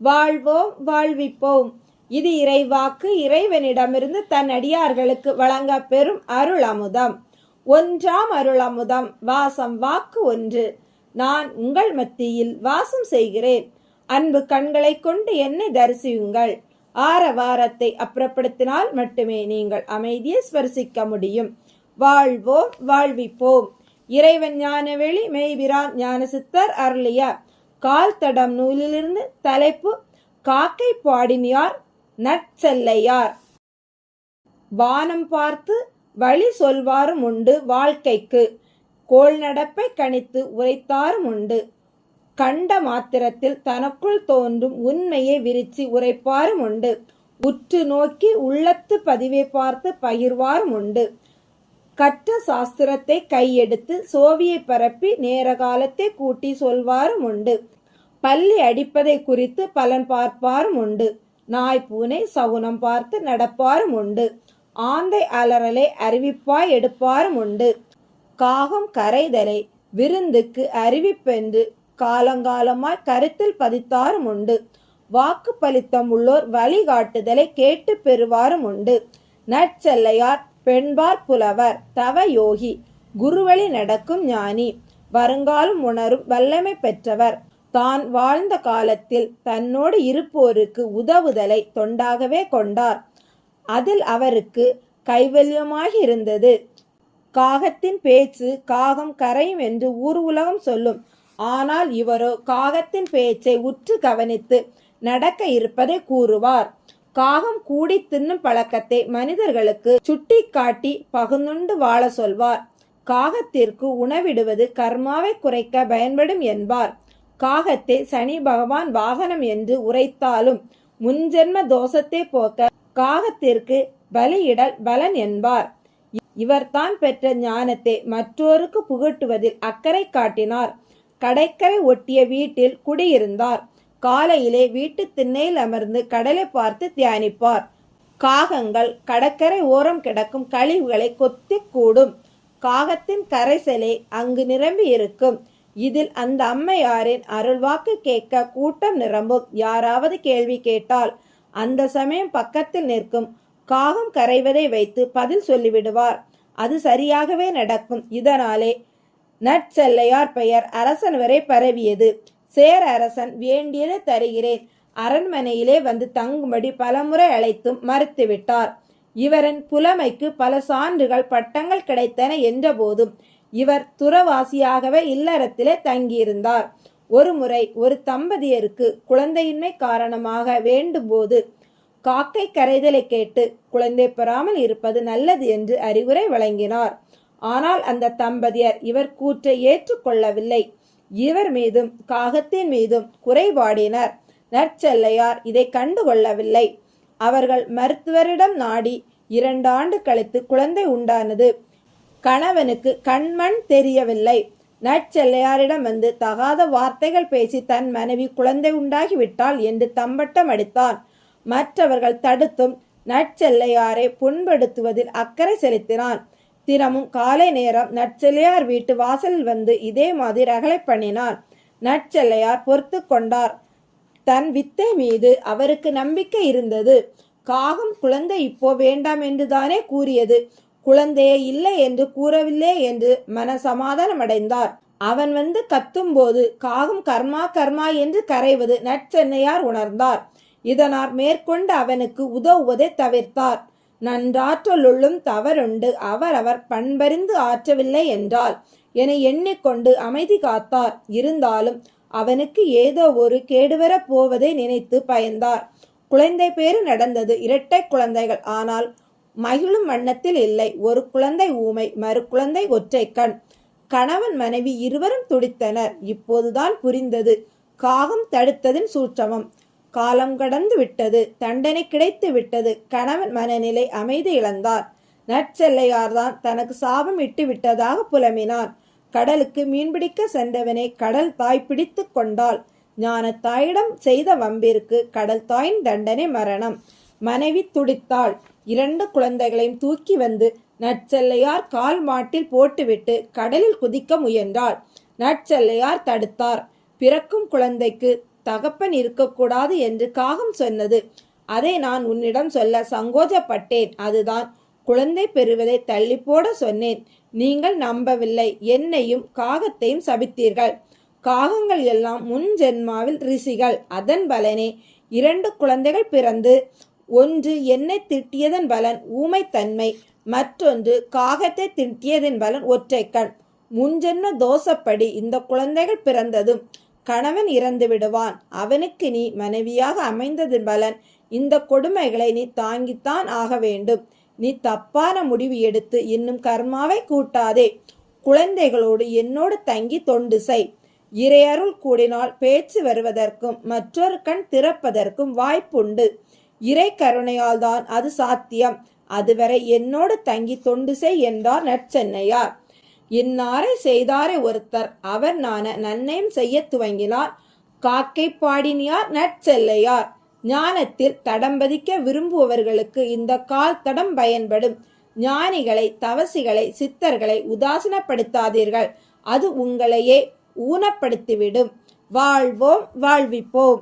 வாழ்வோம் வாழ்விப்போம். இது இறைவாக்கு. இறைவனிடமிருந்து தன் அடியார்களுக்கு வழங்க பெறும் அருள் அமுதம். ஒன்றாம் அருள் அமுதம். வாசம் வாக்கு ஒன்று. நான் உங்கள் மத்தியில் வாசம் செய்கிறேன். அன்பு கண்களை கொண்டு என்னை தரிசியுங்கள். ஆரவாரத்தை அப்புறப்படுத்தினால் மட்டுமே நீங்கள் அமைதியை ஸ்பரிசிக்க முடியும். வாழ்வோம் வாழ்விப்போம். இறைவன் ஞானவெளி மெய்பிரான் ஞான சித்தர் அருளிய கால் தடம் நூலிலிருந்து தலைப்பு காக்கை பாடினியார் நற்செல்லையார். வானம் பார்த்து வழி சொல்வாரும் உண்டு, வாழ்க்கைக்கு கோள் நடப்பை கணித்து உரைத்தாரும் உண்டு. கண்ட மாத்திரத்தில் தனக்குள் தோன்றும் உண்மையை விரிச்சி உரைப்பாரும் உண்டு. உற்று நோக்கி உள்ளத்து பதிவை பார்த்து பகிர்வாரும் உண்டு. கற்ற சாஸ்திரத்தை கையெடுத்து சோவியை பரப்பி நேர காலத்தை கூட்டி சொல்வாரும் உண்டு. பள்ளி அடிப்பதை குறித்து பலன் பார்ப்பாரும் உண்டு. நாய் பூனை சகுனம் பார்த்து நடப்பாரும் உண்டு. ஆந்தை அலறலை அறிவிப்பாய் எடுப்பாரும் உண்டு. காகம் கரைதலை விருந்துக்கு அறிவிப்பென்று காலங்காலமாய் கருத்தில் பதித்தாரும் உண்டு. வாக்கு பலித்தம் உள்ளோர் வழிகாட்டுதலை கேட்டு பெறுவாரும் உண்டு. நற்செல்லையார் பெண்பார் புலவர், தவ யோகி, குருவழி நடக்கும் ஞானி, வருங்காலம் உணரும் வல்லமை பெற்றவர். தான் வாழ்ந்த காலத்தில் தன்னோடு இருப்போருக்கு உதவுதலை தொண்டாகவே கொண்டார். அதில் அவருக்கு கைவல்யமாகி இருந்தது. காகத்தின் பேச்சு காகம் கரையும் என்று ஊர் உலகம் சொல்லும். ஆனால் இவரோ காகத்தின் பேச்சை உற்று கவனித்து நடக்க இருப்பதை கூறுவார். காகம் கூடி தின்னும் பழக்கத்தை மனிதர்களுக்கு சுட்டி காட்டி பகுந்துண்டு வாழ சொல்வார். காகத்திற்கு உணவிடுவது கர்மாவை குறைக்க பயன்படும் என்பார். காகத்தை சனி பகவான் வாகனம் என்று உரைத்தாலும் முன்ஜென்ம தோஷத்தை போக்க காகத்திற்கு பலியிடல் பலன் என்பார். இவர்தான் பெற்ற ஞானத்தை மற்றோருக்கு புகட்டுவதில் அக்கறை காட்டினார். கடற்கரை ஒட்டிய வீட்டில் குடியிருந்தார். காலையிலே வீட்டு திண்ணையில் அமர்ந்து கடலை பார்த்து தியானிப்பார். காகங்கள் கடற்கரை ஓரம் கிடக்கும் கழிவுகளை கொத்தி கூடும். காகத்தின் கரைசலை அங்கு நிரம்பி இருக்கும். இதில் அந்த அம்மையாரின் அருள்வாக்கு கேட்க கூட்டம் நிரம்பும். யாராவது கேள்வி கேட்டால் அந்த சமயம் பக்கத்தில் நிற்கும் காகம் கரைவதை வைத்து பதில் சொல்லிவிடுவார். அது சரியாகவே நடக்கும். இதனாலே நற்செல்லையார் பெயர் அரசன் வரை பரவியது. சேர அரசன் வேண்டியதை தருகிறேன், அரண்மனையிலே வந்து தங்கும்படி பலமுறை அழைத்தும் மறுத்துவிட்டார். இவரின் புலமைக்கு பல சான்றுகள் பட்டங்கள் கிடைத்தன என்ற போதும் இவர் துறவாசியாகவே இல்லறத்திலே தங்கியிருந்தார். ஒரு முறை ஒரு தம்பதியருக்கு குழந்தையின்மை காரணமாக வேண்டும் போது காக்கை கரைதலை கேட்டு குழந்தை பெறாமல் இருப்பது நல்லது என்று அறிவுரை வழங்கினார். ஆனால் அந்த தம்பதியர் இவர் கூற்றை ஏற்றுக்கொள்ளவில்லை. இவர் மீதும் காகத்தின் மீதும் குறைபாடினர். நற்செல்லையார் இதை கண்டுகொள்ளவில்லை. அவர்கள் மருத்துவரிடம் நாடி 2 ஆண்டு கழித்து குழந்தை உண்டானது. கணவனுக்கு கண்மண் தெரியவில்லை. நற்செல்லையாரிடம் வந்து தகாத வார்த்தைகள் பேசி தன் மனைவி குழந்தை உண்டாகிவிட்டாள் என்று தம்பட்டம் அடித்தான். மற்றவர்கள் தடுத்தும் நற்செல்லையாரை புண்படுத்துவதில் அக்கறை செலுத்தினான். தினமும் காலை நேரம் நற்செல்லையார் வீட்டு வாசலில் வந்து இதே மாதிரி ரகளை பண்ணினான். நற்செல்லையார் பொறுத்து கொண்டார். தன் வித்தை மீது அவருக்கு நம்பிக்கை இருந்தது. காகம் குழந்தை இப்போ வேண்டாம் என்றுதானே கூறியது, குழந்தையே இல்லை என்று கூறவில்லை என்று மன சமாதானம் அடைந்தார். அவன் வந்து கத்தும் போது காகம் கர்மா கர்மா என்று கரைவது நற்செல்லையார் உணர்ந்தார். இதனால் மேற்கொண்டு அவனுக்கு உதவுவதை தவிர்த்தார். நன்றாற்றலுள்ளும் தவறுண்டு, அவரவர் பண்பறிந்து ஆற்றவில்லை என்றால் என எண்ணிக்கொண்டு அமைதி காத்தார். இருந்தாலும் அவனுக்கு ஏதோ ஒரு கேடுவர போவதை நினைத்து பயந்தார். குழந்தை பேறு நடந்தது. 2 குழந்தைகள். ஆனால் மகிழும் வண்ணத்தில் இல்லை. ஒரு குழந்தை ஊமை, மறு குழந்தை ஒற்றை கண். கணவன் மனைவி இருவரும் துடித்தனர். இப்போதுதான் புரிந்தது காகம் தடுத்ததின் சூட்சமம். காலம் கடந்து விட்டது. தண்டனை கிடைத்து விட்டது. கணவன் மனநிலை அமைதி இழந்தார். நற்செல்லையார்தான் தனக்கு சாபம் இட்டு விட்டதாக புலம்பினான். கடலுக்கு மீன்பிடிக்க சென்றவனை கடல் தாய் பிடித்து கொண்டாள். ஞான தாயிடம் செய்த வம்பிற்கு கடல் தாயின் தண்டனை மரணம். மனைவி துடித்தாள். 2 குழந்தைகளையும் தூக்கி வந்து நற்செல்லையார் கால் மாட்டில் போட்டுவிட்டு கடலில் குதிக்க முயன்றாள். நற்செல்லையார் தடுத்தார். பிறக்கும் குழந்தைக்கு தகப்பன் இருக்கக்கூடாது என்று காகம் சொன்னது. அதை நான் உன்னிடம் சொல்ல சங்கோஜப்பட்டேன். அதுதான் குழந்தை பெறுவதை தள்ளி போட சொன்னேன். நீங்கள் நம்பவில்லை. என்னையும் காகத்தையும் சபித்தீர்கள். காகங்கள் எல்லாம் முன் ஜென்மாவில் ரிஷிகள். அதன் பலனே 2 குழந்தைகள் பிறந்து, ஒன்று என்னை திட்டியதன் பலன் ஊமைத்தன்மை, மற்றொன்று காகத்தை திட்டியதன் பலன் ஒற்றைக்கண். முன்ஜென்ம தோஷப்படி இந்த குழந்தைகள் பிறந்ததும் கணவன் இறந்து விடுவான். அவனுக்கு நீ மனைவியாக அமைந்ததன் பலன் இந்த கொடுமைகளை நீ தாங்கித்தான் ஆக வேண்டும். நீ தப்பான முடிவு எடுத்து இன்னும் கர்மாவை கூட்டாதே. குழந்தைகளோடு என்னோடு தங்கி தொண்டு செய். இறையருள் கூடினால் பேச்சு வருவதற்கும் மற்றொரு கண் திறப்பதற்கும் வாய்ப்புண்டு. இறை கருணையால் தான் அது சாத்தியம். அதுவரை என்னோடு தங்கி தொண்டு செய் என்றார் நற்சென்னையார். இன்னாரை செய்தாரை ஒருத்தர் அவர் நான நன்மையும் செய்ய துவங்கினார். காக்கை பாடினியார் நற்செல்லையார். ஞானத்தில் தடம்பதிக்க விரும்புபவர்களுக்கு இந்த கால் தடம் பயன்படும். ஞானிகளை, தவசிகளை, சித்தர்களை உதாசீனப்படுத்தாதீர்கள். அது உங்களையே ஊனப்படுத்திவிடும். வாழ்வோம், வாழ்விப்போம்.